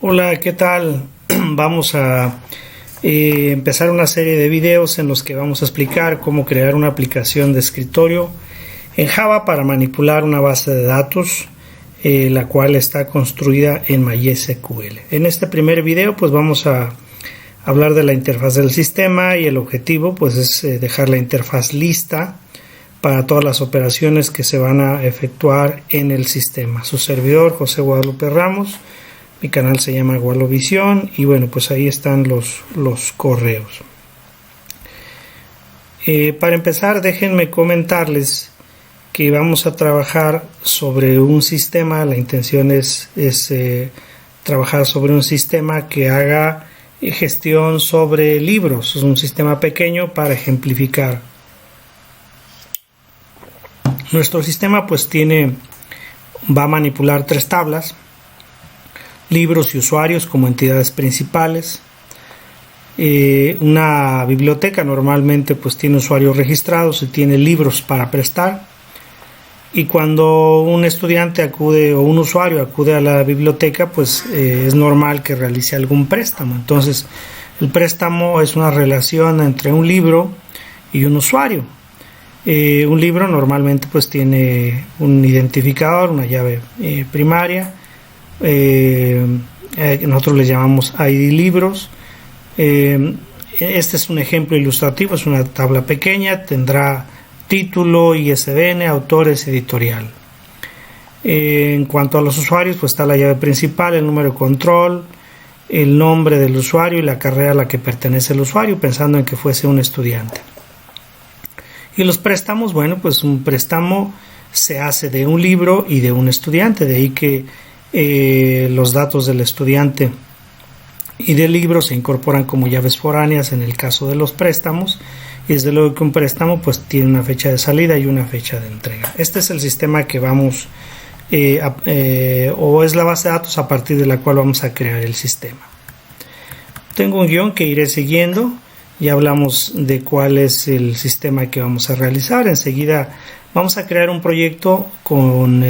Hola, ¿qué tal? Vamos a empezar una serie de videos en los que vamos a explicar cómo crear una aplicación de escritorio en Java para manipular una base de datos, la cual está construida en MySQL. En este primer video pues vamos a hablar de la interfaz del sistema, y el objetivo pues es dejar la interfaz lista para todas las operaciones que se van a efectuar en el sistema. Su servidor, José Guadalupe Ramos. Mi canal se llama Gualovisión y bueno, pues ahí están los correos. Para empezar, déjenme comentarles que vamos a trabajar sobre un sistema. La intención es trabajar sobre un sistema que haga gestión sobre libros. Es un sistema pequeño para ejemplificar. Nuestro sistema pues va a manipular 3 tablas: libros y usuarios como entidades principales. Una biblioteca normalmente pues tiene usuarios registrados y tiene libros para prestar, y cuando un estudiante acude o un usuario acude a la biblioteca pues es normal que realice algún préstamo. Entonces el préstamo es una relación entre un libro y un usuario. Un libro normalmente pues tiene un identificador, una llave primaria. Nosotros le llamamos ID libros. Este es un ejemplo ilustrativo, es una tabla pequeña, tendrá título, ISBN, autores, editorial. En cuanto a los usuarios, pues está la llave principal, el número de control, el nombre del usuario y la carrera a la que pertenece el usuario, pensando en que fuese un estudiante. Y los préstamos, bueno, pues un préstamo se hace de un libro y de un estudiante, de ahí que los datos del estudiante y del libro se incorporan como llaves foráneas en el caso de los préstamos, y desde luego que un préstamo pues tiene una fecha de salida y una fecha de entrega. Este es el sistema que vamos o es la base de datos a partir de la cual vamos a crear el sistema. Tengo un guión que iré siguiendo. Ya hablamos de cuál es el sistema que vamos a realizar. Enseguida vamos a crear un proyecto con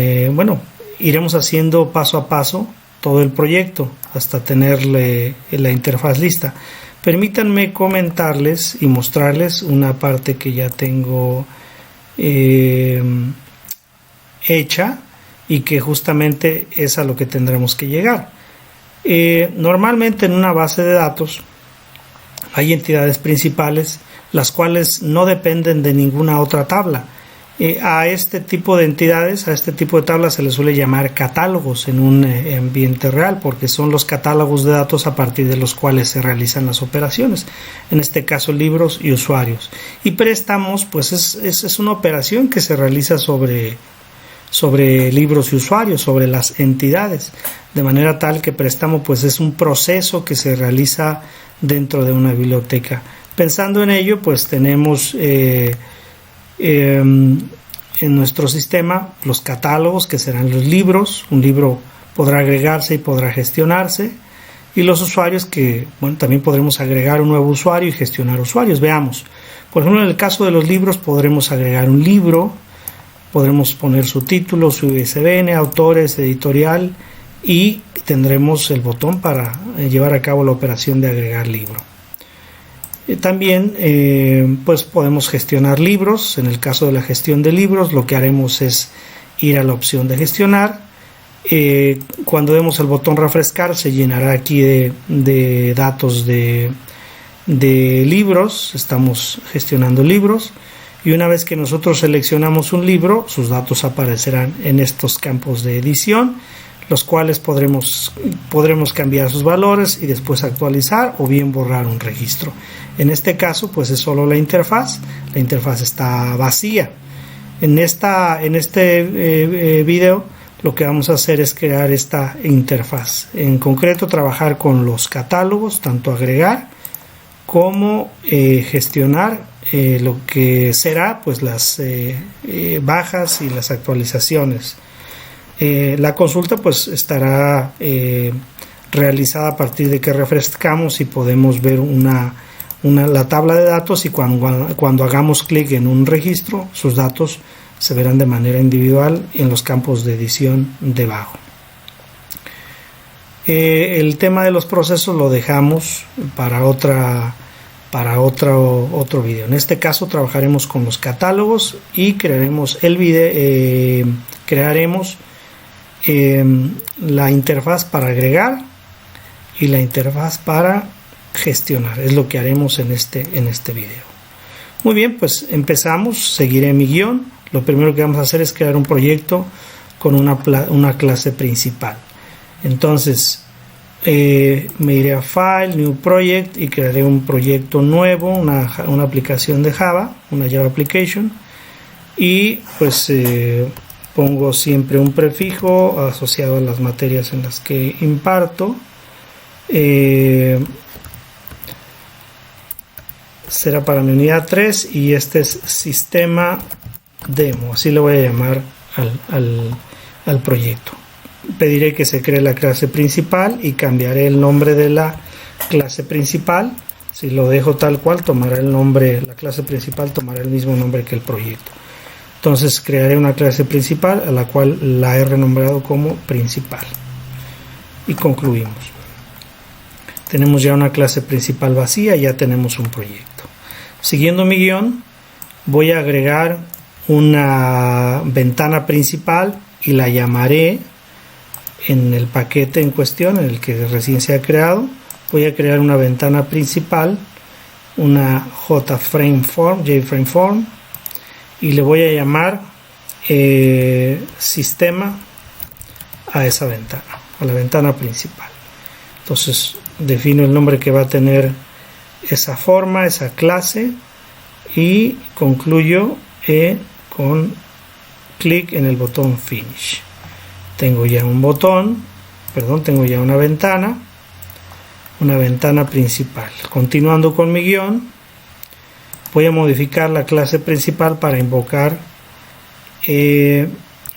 iremos haciendo paso a paso todo el proyecto hasta tener la interfaz lista. Permítanme comentarles y mostrarles una parte que ya tengo hecha y que justamente es a lo que tendremos que llegar. Normalmente en una base de datos hay entidades principales, las cuales no dependen de ninguna otra tabla. A este tipo de entidades, a este tipo de tablas se les suele llamar catálogos en un ambiente real, porque son los catálogos de datos a partir de los cuales se realizan las operaciones, en este caso libros y usuarios. Y préstamos pues es una operación que se realiza sobre libros y usuarios, sobre las entidades, de manera tal que préstamo pues es un proceso que se realiza dentro de una biblioteca. Pensando en ello, pues tenemos en nuestro sistema los catálogos, que serán los libros. Un libro podrá agregarse y podrá gestionarse, y los usuarios, que también podremos agregar un nuevo usuario y gestionar usuarios. Veamos, por ejemplo, en el caso de los libros podremos agregar un libro, podremos poner su título, su ISBN, autores, editorial, y tendremos el botón para llevar a cabo la operación de agregar libro. También pues podemos gestionar libros. En el caso de la gestión de libros, lo que haremos es ir a la opción de gestionar. Cuando demos el botón refrescar, se llenará aquí de datos de libros. Estamos gestionando libros, y una vez que nosotros seleccionamos un libro, sus datos aparecerán en estos campos de edición, los cuales podremos cambiar sus valores y después actualizar o bien borrar un registro. En este caso pues es solo la interfaz está vacía. En este video lo que vamos a hacer es crear esta interfaz, en concreto trabajar con los catálogos, tanto agregar como gestionar lo que será pues las bajas y las actualizaciones. La consulta pues estará realizada a partir de que refrescamos y podemos ver la tabla de datos, y cuando hagamos clic en un registro, sus datos se verán de manera individual en los campos de edición debajo. El tema de los procesos lo dejamos para otro video. En este caso trabajaremos con los catálogos y crearemos la interfaz para agregar y la interfaz para gestionar. Es lo que haremos en este video. Muy bien, pues empezamos. Seguiré mi guión. Lo primero que vamos a hacer es crear un proyecto con una clase principal. Entonces me iré a File, New Project y crearé un proyecto nuevo, una aplicación de Java, una Java Application, y pues pongo siempre un prefijo asociado a las materias en las que imparto. Será para mi unidad 3 y este es sistema demo, así le voy a llamar al proyecto. Pediré que se cree la clase principal y cambiaré el nombre de la clase principal. Si lo dejo tal cual, tomará el nombre, la clase principal tomará el mismo nombre que el proyecto. Entonces crearé una clase principal a la cual la he renombrado como principal. Y concluimos. Tenemos ya una clase principal vacía, ya tenemos un proyecto. Siguiendo mi guión, voy a agregar una ventana principal y la llamaré en el paquete en cuestión, en el que recién se ha creado. Voy a crear una ventana principal, una JFrameForm, y le voy a llamar sistema a esa ventana, a la ventana principal. Entonces defino el nombre que va a tener esa forma, esa clase, y concluyo con clic en el botón Finish. Tengo ya tengo ya una ventana principal. Continuando con mi guión, voy a modificar la clase principal para invocar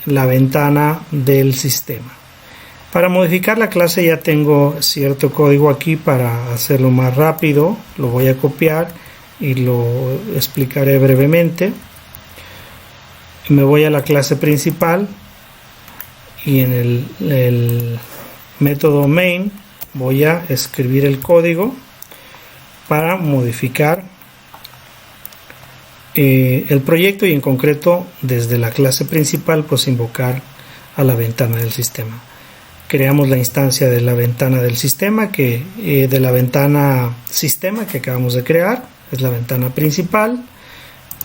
la ventana del sistema. Para modificar la clase ya tengo cierto código aquí. Para hacerlo más rápido lo voy a copiar y lo explicaré brevemente. Me voy a la clase principal y en el método main voy a escribir el código para modificar el proyecto, y en concreto desde la clase principal pues invocar a la ventana del sistema. Creamos la instancia de la ventana del sistema, de la ventana sistema que acabamos de crear, es la ventana principal.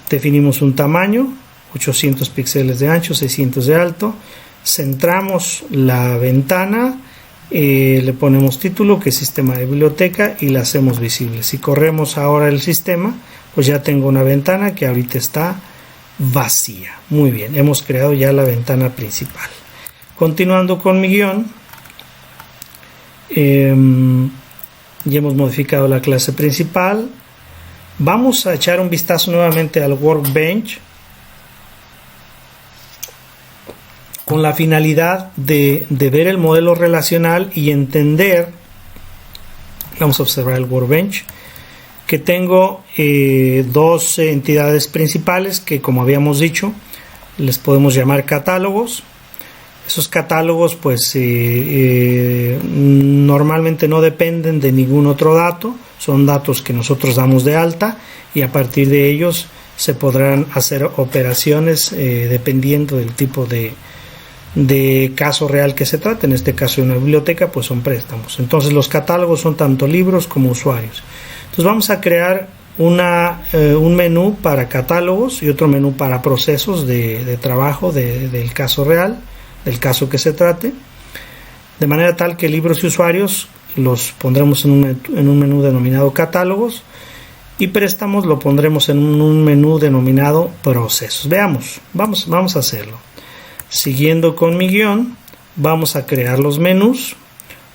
Definimos un tamaño, 800 píxeles de ancho, 600 de alto. Centramos la ventana, le ponemos título que es sistema de biblioteca y la hacemos visible. Si corremos ahora el sistema, pues ya tengo una ventana que ahorita está vacía. Muy bien, hemos creado ya la ventana principal. Continuando con mi guión, ya hemos modificado la clase principal. Vamos a echar un vistazo nuevamente al Workbench con la finalidad de ver el modelo relacional y entender. Vamos a observar el Workbench, que tengo dos entidades principales que, como habíamos dicho, les podemos llamar catálogos. Esos catálogos pues normalmente no dependen de ningún otro dato, son datos que nosotros damos de alta y a partir de ellos se podrán hacer operaciones dependiendo del tipo de caso real que se trate. En este caso de una biblioteca pues son préstamos. Entonces los catálogos son tanto libros como usuarios. Entonces vamos a crear un menú para catálogos y otro menú para procesos de trabajo del caso real, del caso que se trate, de manera tal que libros y usuarios los pondremos en un menú denominado catálogos y préstamos lo pondremos en un menú denominado procesos. Veamos, vamos a hacerlo. Siguiendo con mi guión, vamos a crear los menús,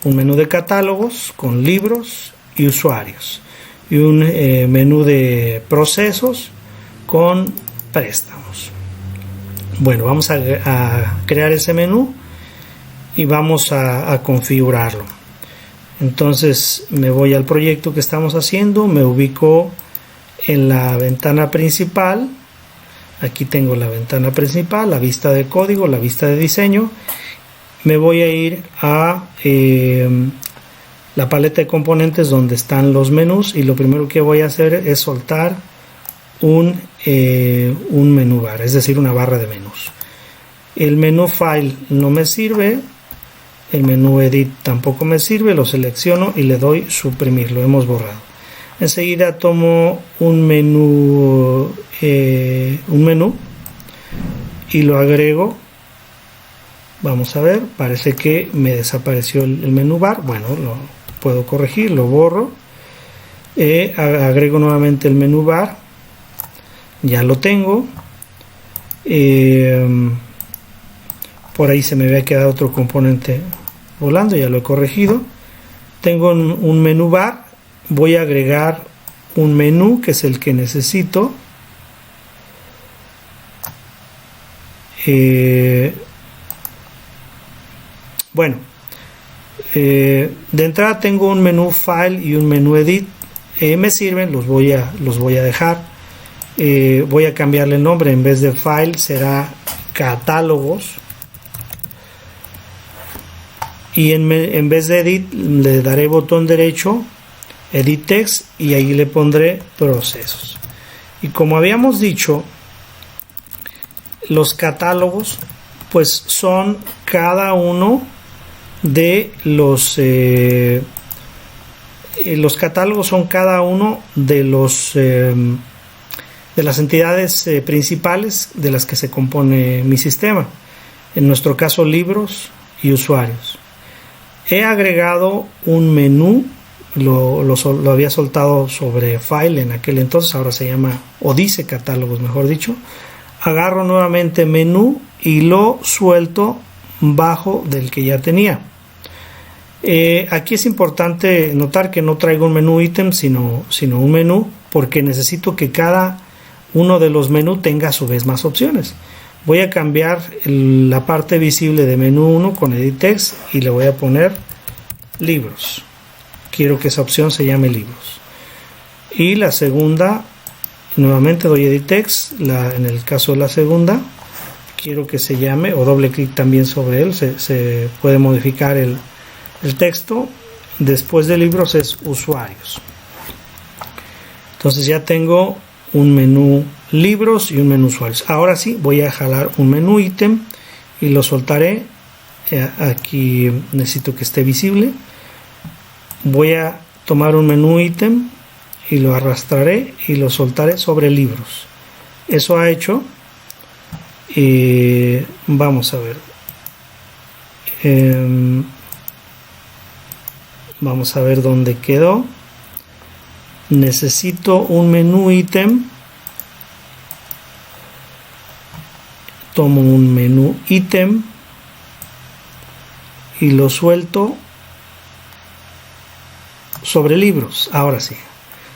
un menú de catálogos con libros y usuarios y un menú de procesos con préstamos. Bueno, vamos a crear ese menú y vamos a configurarlo. Entonces me voy al proyecto que estamos haciendo, me ubico en la ventana principal. Aquí tengo la ventana principal, la vista de código, la vista de diseño, me voy a ir a la paleta de componentes donde están los menús, y lo primero que voy a hacer es soltar un menú bar, es decir, una barra de menús. El menú File no me sirve, el menú Edit tampoco me sirve, lo selecciono y le doy suprimir, lo hemos borrado. Enseguida tomo un menú y lo agrego. Vamos a ver, parece que me desapareció el menú bar. Bueno, lo puedo corregir, lo borro, agrego nuevamente el menú bar, ya lo tengo. Por ahí se me había quedado otro componente volando, ya lo he corregido. Tengo un menú bar, voy a agregar un menú que es el que necesito. Bueno, de entrada tengo un menú File y un menú Edit, me sirven, los voy a dejar. Voy a cambiarle el nombre, en vez de File será Catálogos, y en vez de Edit le daré botón derecho, Edit Text, y ahí le pondré Procesos. Y como habíamos dicho, los catálogos pues son cada uno de los catálogos son cada uno de las entidades principales de las que se compone mi sistema, en nuestro caso libros y usuarios. He agregado un menú, lo había soltado sobre File en aquel entonces, ahora se llama, o dice catálogos mejor dicho. Agarro nuevamente menú y lo suelto bajo del que ya tenía. Aquí es importante notar que no traigo un menú ítem, sino un menú, porque necesito que cada uno de los menús tenga a su vez más opciones. Voy a cambiar la parte visible de menú 1 con Edit Text y le voy a poner libros. Quiero que esa opción se llame libros. Y la segunda, nuevamente doy Edit Text, en el caso de la segunda, quiero que se llame, o doble clic también sobre él, se puede modificar el texto. Después de libros es usuarios. Entonces ya tengo un menú libros y un menú usuarios. Ahora sí voy a jalar un menú ítem y lo soltaré. Aquí necesito que esté visible. Voy a tomar un menú ítem y lo arrastraré y lo soltaré sobre libros. Eso ha hecho. Vamos a ver. Vamos a ver dónde quedó. Necesito un menú ítem. Tomo un menú ítem y lo suelto sobre libros. Ahora sí,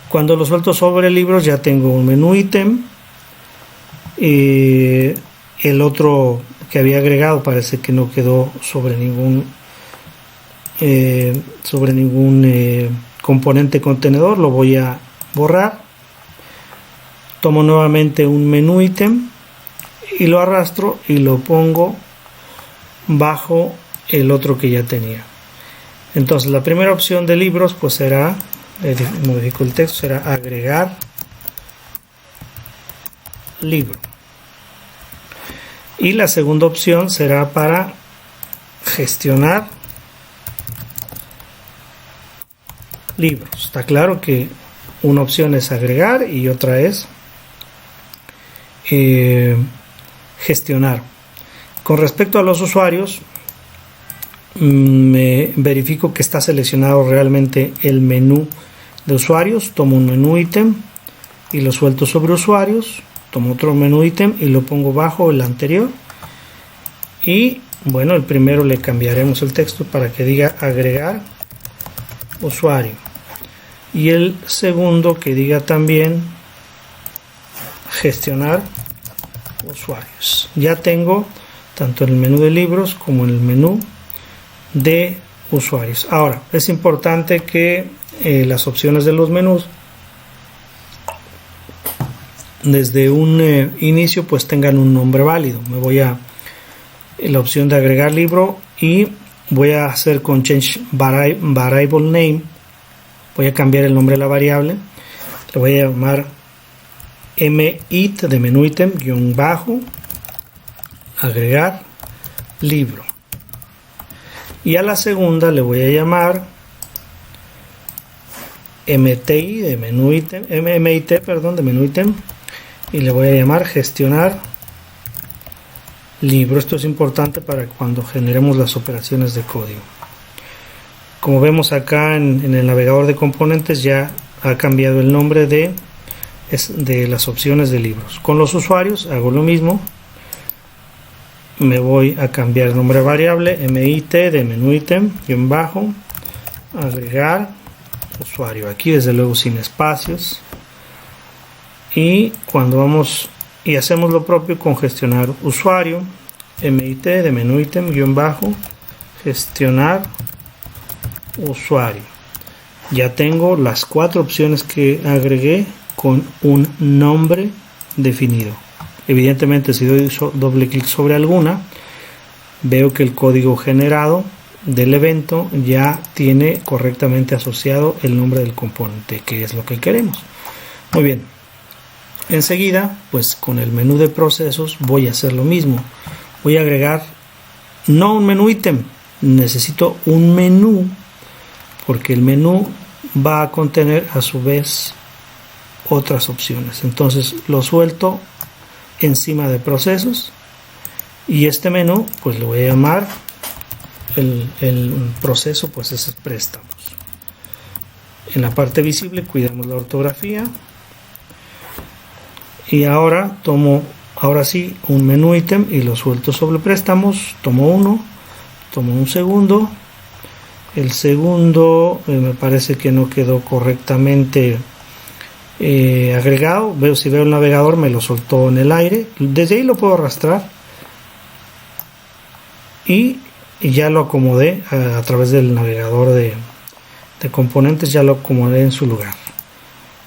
cuando lo suelto sobre libros ya tengo un menú ítem. El otro que había agregado parece que no quedó sobre ningún componente contenedor, lo voy a borrar. Tomo nuevamente un menú ítem y lo arrastro y lo pongo bajo el otro que ya tenía. Entonces la primera opción de libros pues será, modifico el texto, será agregar libro, y la segunda opción será para gestionar libros. Está claro que una opción es agregar y otra es gestionar. Con respecto a los usuarios, me verifico que está seleccionado realmente el menú de usuarios. Tomo un menú ítem y lo suelto sobre usuarios. Tomo otro menú ítem y lo pongo bajo el anterior. Y bueno, el primero le cambiaremos el texto para que diga agregar usuario, y el segundo que diga también gestionar usuarios. Ya tengo tanto en el menú de libros como en el menú de usuarios. Ahora es importante que las opciones de los menús desde un inicio pues tengan un nombre válido. Me voy a la opción de agregar libro y voy a hacer con change variable name, voy a cambiar el nombre de la variable, le voy a llamar mit de menú ítem guión bajo agregar libro, y a la segunda le voy a llamar mti de menú ítem, mit de menú ítem, y le voy a llamar gestionar libro. Esto es importante para cuando generemos las operaciones de código. Como vemos acá en el navegador de componentes, ya ha cambiado el nombre de las opciones de libros. Con los usuarios hago lo mismo, me voy a cambiar el nombre variable mit de menú ítem guión bajo agregar usuario, aquí desde luego sin espacios, y cuando vamos y hacemos lo propio con gestionar usuario, mit de menú ítem guión bajo gestionar usuario, ya tengo las 4 opciones que agregué con un nombre definido. Evidentemente, si doy doble clic sobre alguna, veo que el código generado del evento ya tiene correctamente asociado el nombre del componente, que es lo que queremos. Muy bien, enseguida pues con el menú de procesos voy a hacer lo mismo, voy a agregar no un menú ítem, necesito un menú, porque el menú va a contener a su vez otras opciones. Entonces lo suelto encima de procesos, y este menú pues le voy a llamar el proceso, pues es préstamos. En la parte visible cuidamos la ortografía, y ahora sí un menú ítem y lo suelto sobre préstamos, tomo uno, tomo un segundo, el segundo me parece que no quedó correctamente agregado, si veo el navegador me lo soltó en el aire, desde ahí lo puedo arrastrar y ya lo acomodé a través del navegador de componentes, ya lo acomodé en su lugar.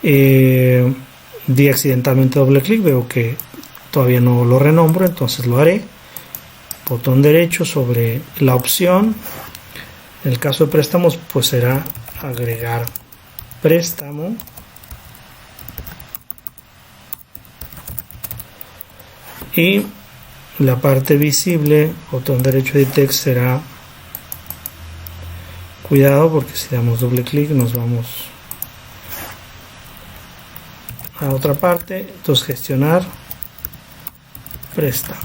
Di accidentalmente doble clic, veo que todavía no lo renombro, entonces lo haré. Botón derecho sobre la opción, en el caso de préstamos pues será agregar préstamo, y la parte visible, botón derecho de text, será, cuidado porque si damos doble clic nos vamos a otra parte, entonces gestionar préstamo.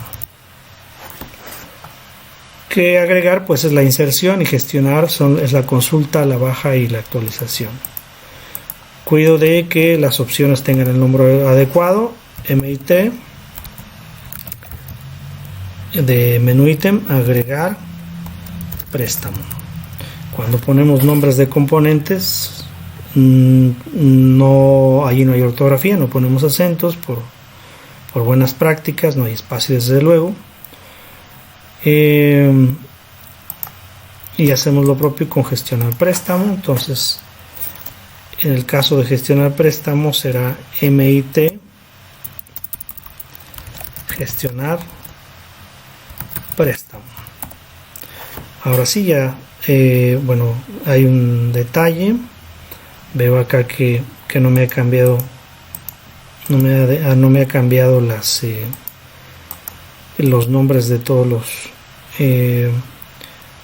Que agregar pues es la inserción, y gestionar es la consulta, la baja y la actualización. Cuido de que las opciones tengan el nombre adecuado, mit de menú ítem agregar préstamo. Cuando ponemos nombres de componentes, allí no hay ortografía, no ponemos acentos por buenas prácticas, no hay espacio desde luego, y hacemos lo propio con gestionar préstamo. Entonces en el caso de gestionar préstamo será mit gestionar préstamo. Ahora sí ya bueno, hay un detalle, veo acá que no me ha cambiado no me ha cambiado los nombres de todos los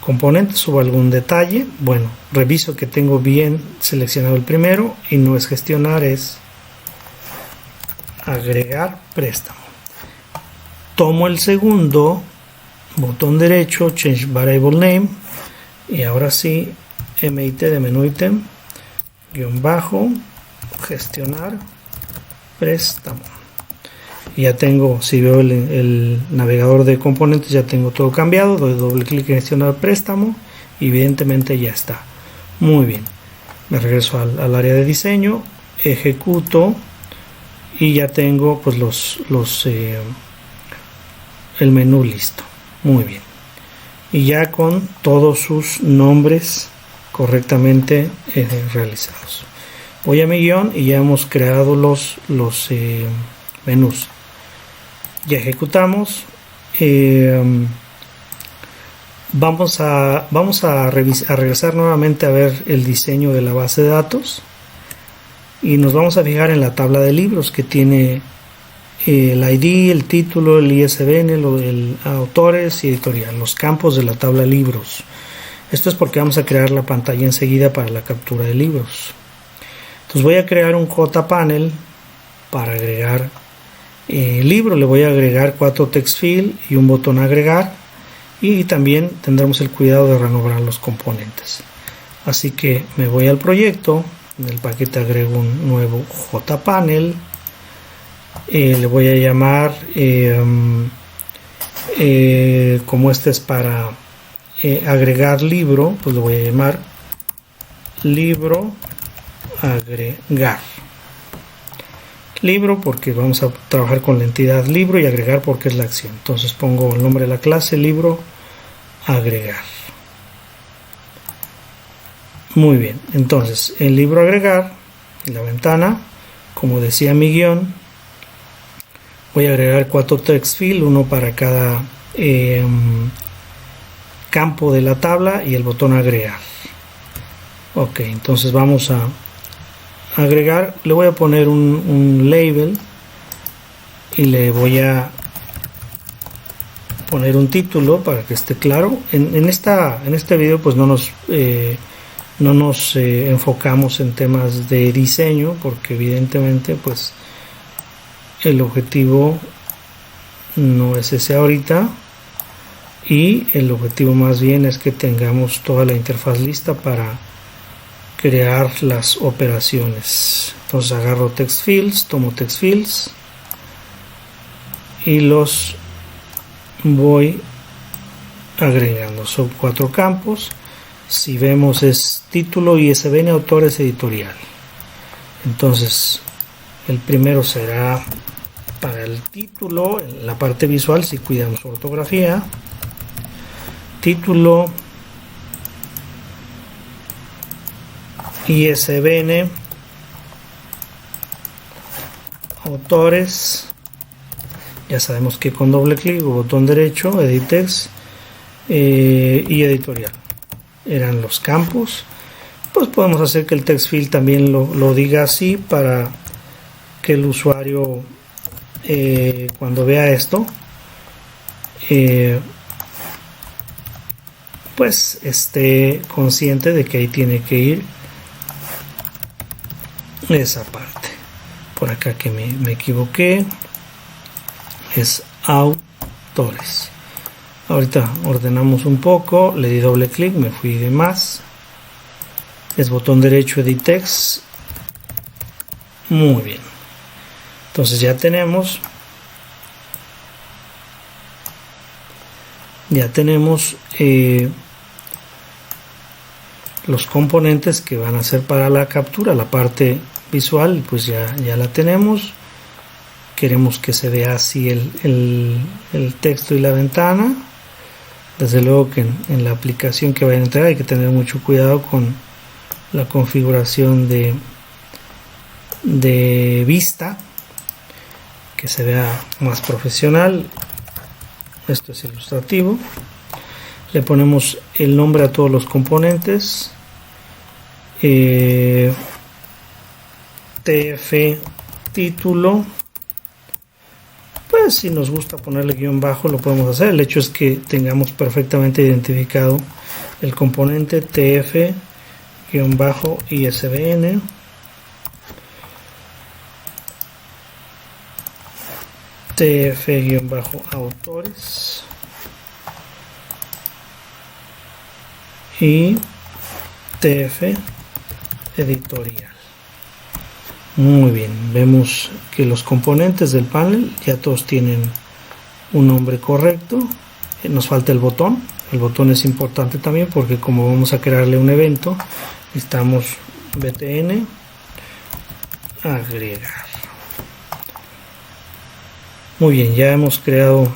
componentes. Hubo algún detalle. Bueno, reviso que tengo bien seleccionado el primero, y no es gestionar, es agregar préstamo. Tomo el segundo, botón derecho, change variable name, y ahora sí mit de menú ítem guión bajo gestionar préstamo. Y ya tengo, si veo el navegador de componentes, ya tengo todo cambiado. Doy doble clic en gestionar préstamo y evidentemente ya está. Muy bien, me regreso al área de diseño, ejecuto y ya tengo pues el menú listo. Muy bien, y ya con todos sus nombres correctamente realizados. Voy a mi guión y ya hemos creado los menús. Ya ejecutamos. Vamos a regresar nuevamente a ver el diseño de la base de datos y nos vamos a fijar en la tabla de libros que tiene el ID, el título, el ISBN, el autores y editorial, los campos de la tabla de libros. Esto es porque vamos a crear la pantalla enseguida para la captura de libros. Entonces voy a crear un JPanel para agregar libro. Le voy a agregar 4 text field y un botón agregar, y también tendremos el cuidado de renombrar los componentes. Así que me voy al proyecto, en el paquete agrego un nuevo JPanel, le voy a llamar como este es para agregar libro, pues lo voy a llamar libro agregar. Libro porque vamos a trabajar con la entidad libro, y agregar porque es la acción. Entonces pongo el nombre de la clase libro agregar. Muy bien, entonces en libro agregar, en la ventana, como decía mi guión, voy a agregar 4 text field, uno para cada campo de la tabla y el botón agregar. Ok, entonces vamos a agregar. Le voy a poner un label y le voy a poner un título para que esté claro. En este video pues no nos enfocamos en temas de diseño, porque evidentemente pues el objetivo no es ese ahorita, y el objetivo más bien es que tengamos toda la interfaz lista para crear las operaciones. Entonces agarro text fields, tomo text fields y los voy agregando. Son 4 campos. Si vemos es título, ISBN, autores, editorial. Entonces el primero será para el título, en la parte visual, si cuidamos su ortografía. Título, ISBN, autores, ya sabemos que con doble clic o botón derecho, edit text, y editorial eran los campos. Pues podemos hacer que el text field también lo diga así, para que el usuario cuando vea esto pues esté consciente de que ahí tiene que ir esa parte. Por acá que me equivoqué, es autores. Ahorita ordenamos un poco, le di doble clic, me fui de más, es botón derecho, edit text. Muy bien, entonces ya tenemos los componentes que van a ser para la captura. La parte visual pues ya la tenemos. Queremos que se vea así el texto y la ventana. Desde luego que en la aplicación que vayan a entrar hay que tener mucho cuidado con la configuración de vista, que se vea más profesional. Esto es ilustrativo. Le ponemos el nombre a todos los componentes. TF título. Pues si nos gusta ponerle guión bajo lo podemos hacer. El hecho es que tengamos perfectamente identificado el componente TF guión bajo ISBN. TF-autores y TF editorial. Muy bien, vemos que los componentes del panel ya todos tienen un nombre correcto. Nos falta el botón. El botón es importante también porque como vamos a crearle un evento, necesitamos btn agregar. Muy bien, ya hemos creado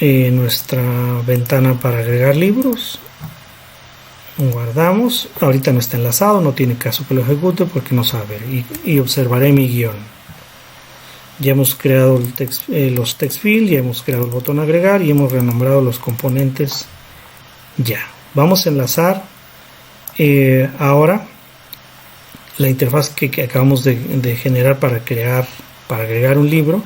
nuestra ventana para agregar libros. Guardamos. Ahorita no está enlazado, no tiene caso que lo ejecute porque no sabe, y observaré mi guión. Ya hemos creado los text field, ya hemos creado el botón agregar y hemos renombrado los componentes Ya, vamos a enlazar ahora la interfaz que acabamos de generar para agregar un libro,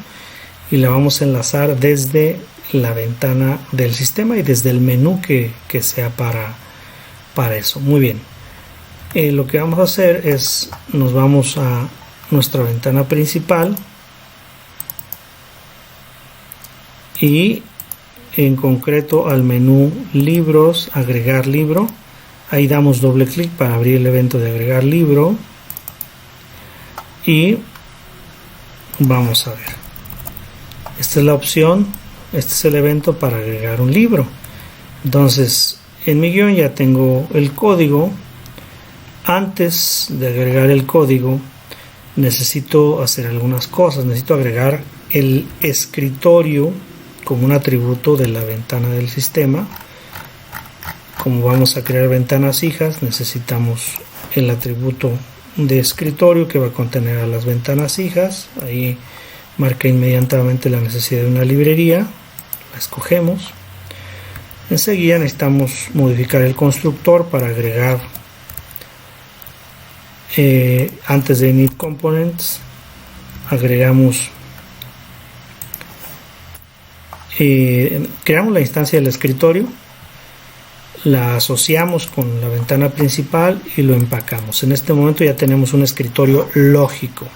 y la vamos a enlazar desde la ventana del sistema y desde el menú que sea para eso. Muy bien, lo que vamos a hacer es, nos vamos a nuestra ventana principal y en concreto al menú libros, agregar libro. Ahí damos doble clic para abrir el evento de agregar libro y vamos a ver, esta es la opción, este es el evento para agregar un libro. Entonces en mi guión ya tengo el código. Antes de agregar el código necesito hacer algunas cosas. Necesito agregar el escritorio como un atributo de la ventana del sistema. Como vamos a crear ventanas hijas, necesitamos el atributo de escritorio que va a contener a las ventanas hijas. Ahí marca inmediatamente la necesidad de una librería, la escogemos. Enseguida necesitamos modificar el constructor para agregar antes de init components agregamos creamos la instancia del escritorio, la asociamos con la ventana principal y lo empacamos. En este momento ya tenemos un escritorio lógico.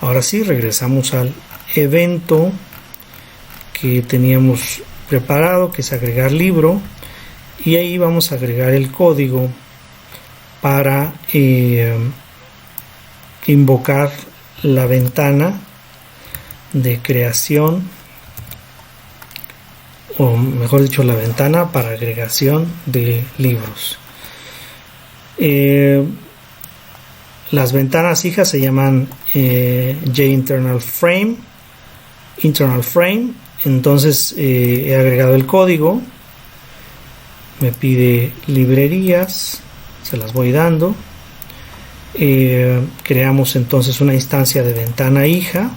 Ahora sí, regresamos al evento que teníamos preparado, que es agregar libro, y ahí vamos a agregar el código para invocar la ventana de creación, o mejor dicho, la ventana para agregación de libros. Las ventanas hijas se llaman JInternal Frame. Entonces he agregado el código, me pide librerías, se las voy dando. Creamos entonces una instancia de ventana hija,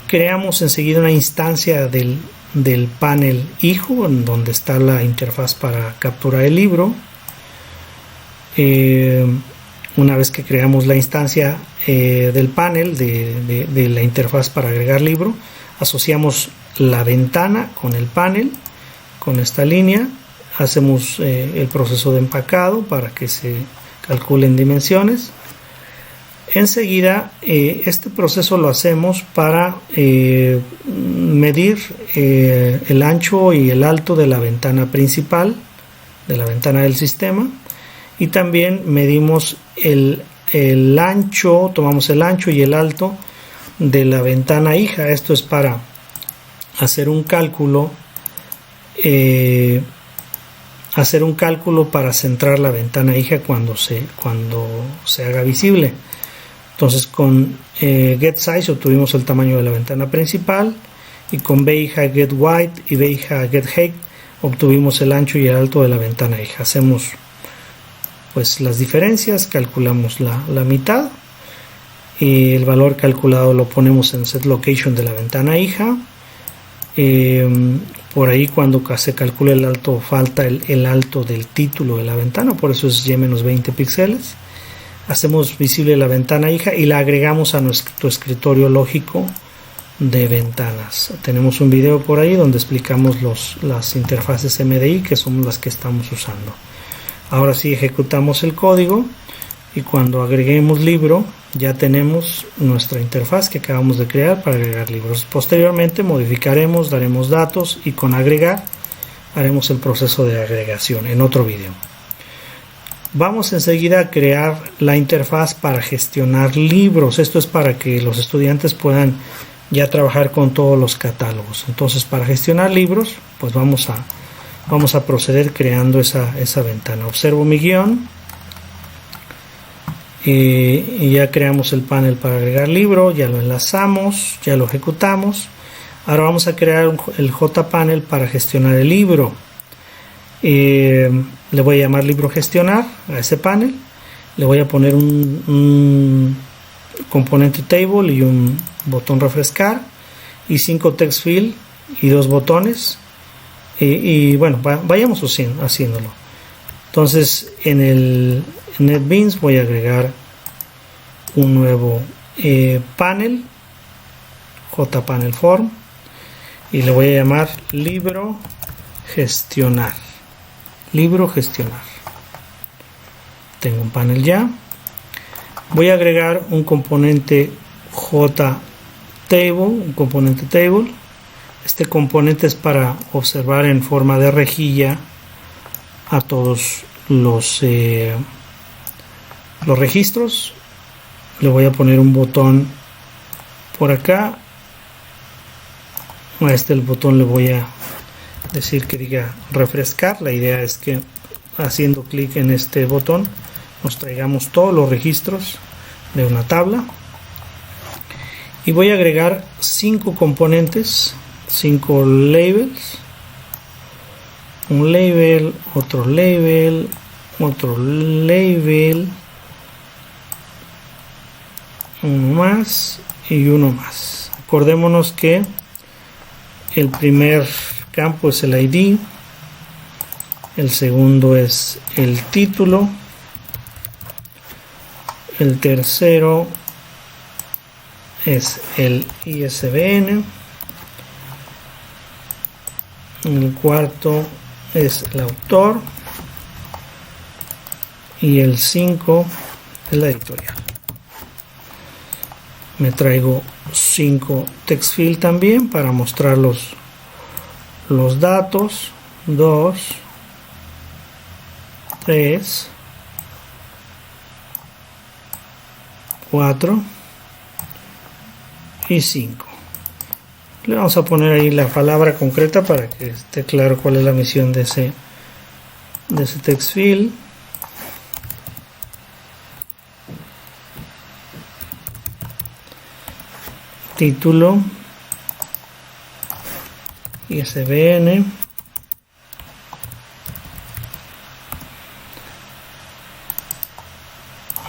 creamos enseguida una instancia del panel hijo, en donde está la interfaz para capturar el libro. Una vez que creamos la instancia del panel de la interfaz para agregar libro, asociamos la ventana con el panel, con esta línea, hacemos el proceso de empacado para que se calculen dimensiones. Enseguida este proceso lo hacemos para medir el ancho y el alto de la ventana principal, de la ventana del sistema, y también medimos el ancho, tomamos el ancho y el alto de la ventana hija. Esto es para hacer un cálculo para centrar la ventana hija cuando se haga visible. Entonces con getSize obtuvimos el tamaño de la ventana principal, y con bhija getWidth y bhija getHeight obtuvimos el ancho y el alto de la ventana hija. Hacemos pues las diferencias, calculamos la mitad, y el valor calculado lo ponemos en setLocation de la ventana hija. Por ahí cuando se calcula el alto falta el alto del título de la ventana, por eso es y-20 píxeles. Hacemos visible la ventana hija y la agregamos a nuestro escritorio lógico de ventanas. Tenemos un video por ahí donde explicamos las interfaces MDI, que son las que estamos usando. Ahora sí, ejecutamos el código y cuando agreguemos libro ya tenemos nuestra interfaz que acabamos de crear para agregar libros. Posteriormente modificaremos, daremos datos y con agregar haremos el proceso de agregación en otro video. Vamos enseguida a crear la interfaz para gestionar libros. Esto es para que los estudiantes puedan ya trabajar con todos los catálogos. Entonces, para gestionar libros, pues vamos a proceder creando esa ventana. Observo mi guión y ya creamos el panel para agregar libro, ya lo enlazamos, ya lo ejecutamos. Ahora vamos a crear el JPanel para gestionar el libro. Le voy a llamar libro gestionar a ese panel, le voy a poner un componente table y un botón refrescar y 5 text field y 2 botones. y bueno, vayamos haciéndolo. Entonces en el NetBeans voy a agregar un nuevo panel, JPanel Form, y le voy a llamar libro gestionar. Tengo un panel ya. Voy a agregar un componente JTable, un componente table. Este componente es para observar en forma de rejilla a todos los registros. Le voy a poner un botón por acá. A el botón le voy a decir que diga refrescar. La idea es que haciendo clic en este botón nos traigamos todos los registros de una tabla, y voy a agregar 5 componentes, 5 labels, un label, otro label, uno más y uno más. Acordémonos que el primer campo es el ID, el segundo es el título, el tercero es el ISBN, el cuarto es el autor y el 5 es la editorial. Me traigo 5 text field también para mostrar los datos. 2, 3, 4 y 5. Le vamos a poner ahí la palabra concreta para que esté claro cuál es la misión de ese text field. Título, ISBN,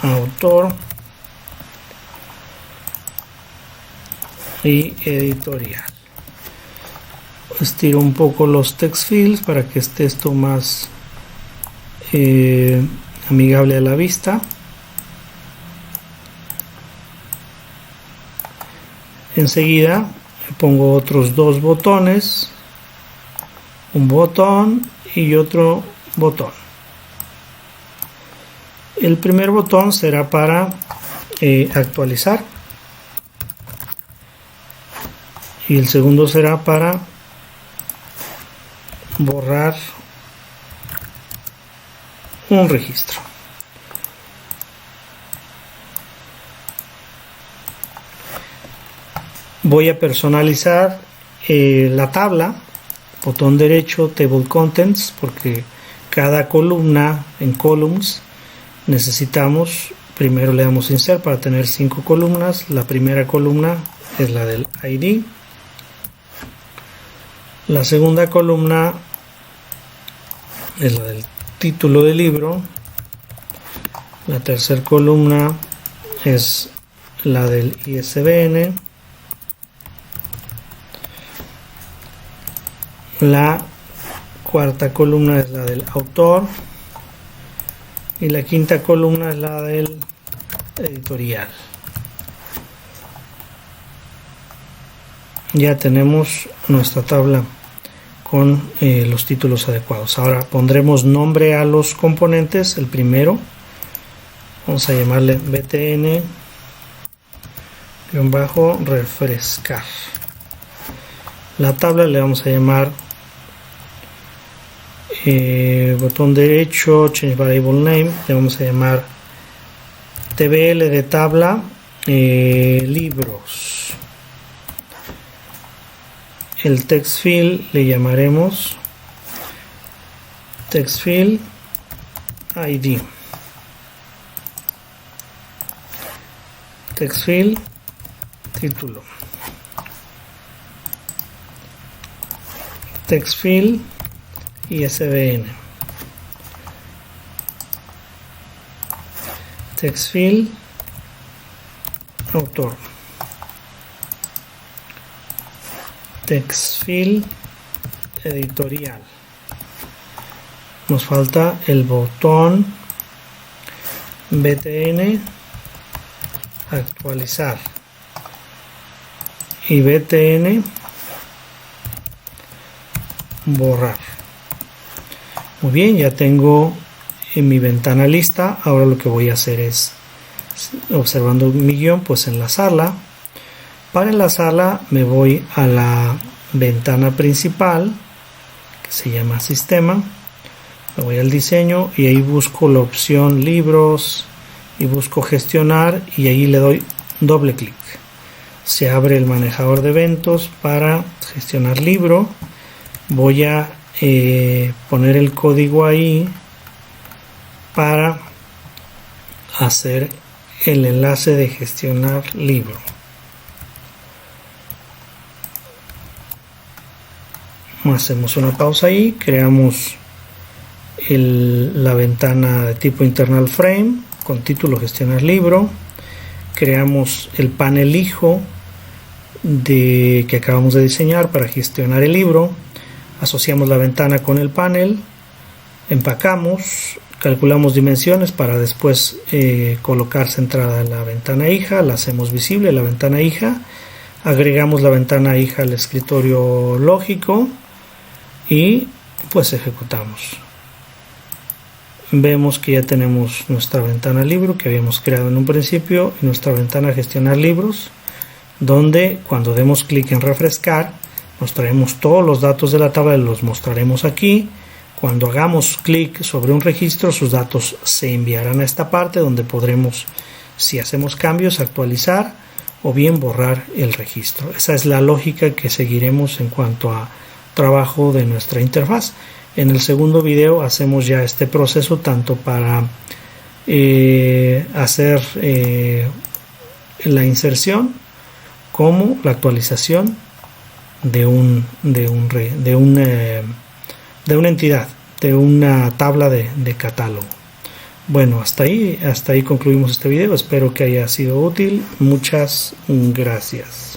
autor y editorial. Estiro un poco los text fields para que esté esto más amigable a la vista. Enseguida pongo otros 2 botones, un botón y otro botón. El primer botón será para actualizar y el segundo será para borrar un registro. Voy a personalizar la tabla, botón derecho, Table Contents, porque cada columna en Columns necesitamos, primero le damos Insert para tener 5 columnas. La primera columna es la del ID, la segunda columna es la del título del libro, la tercera columna es la del ISBN, la cuarta columna es la del autor y la quinta columna es la del editorial. Ya tenemos nuestra tabla con los títulos adecuados. Ahora pondremos nombre a los componentes. El primero vamos a llamarle btn-refrescar. La tabla le vamos a llamar botón derecho, change variable name, le vamos a llamar tbl de tabla libros. El text field le llamaremos text field ID, text field título, text field ISBN, text field autor, text field editorial. Nos falta el botón BTN actualizar y BTN borrar. Muy bien, ya tengo en mi ventana lista. Ahora lo que voy a hacer es, observando mi guión, pues enlazarla. Para enlazarla me voy a la ventana principal que se llama sistema, me voy al diseño y ahí busco la opción libros y busco gestionar y ahí le doy doble clic. Se abre el manejador de eventos para gestionar libro. Voy a poner el código ahí para hacer el enlace de gestionar libro. Hacemos una pausa ahí, creamos la ventana de tipo internal frame con título gestionar libro, creamos el panel hijo que acabamos de diseñar para gestionar el libro, asociamos la ventana con el panel, empacamos, calculamos dimensiones para después colocar centrada la ventana hija, la hacemos visible la ventana hija, agregamos la ventana hija al escritorio lógico y pues ejecutamos. Vemos que ya tenemos nuestra ventana libro que habíamos creado en un principio y nuestra ventana gestionar libros, donde cuando demos clic en refrescar nos traemos todos los datos de la tabla y los mostraremos aquí. Cuando hagamos clic sobre un registro, sus datos se enviarán a esta parte donde podremos, si hacemos cambios, actualizar o bien borrar el registro. Esa es la lógica que seguiremos en cuanto a trabajo de nuestra interfaz. En el segundo video hacemos ya este proceso tanto para hacer la inserción como la actualización de una entidad, de una tabla de catálogo. Bueno, hasta ahí concluimos este video. Espero que haya sido útil. Muchas gracias.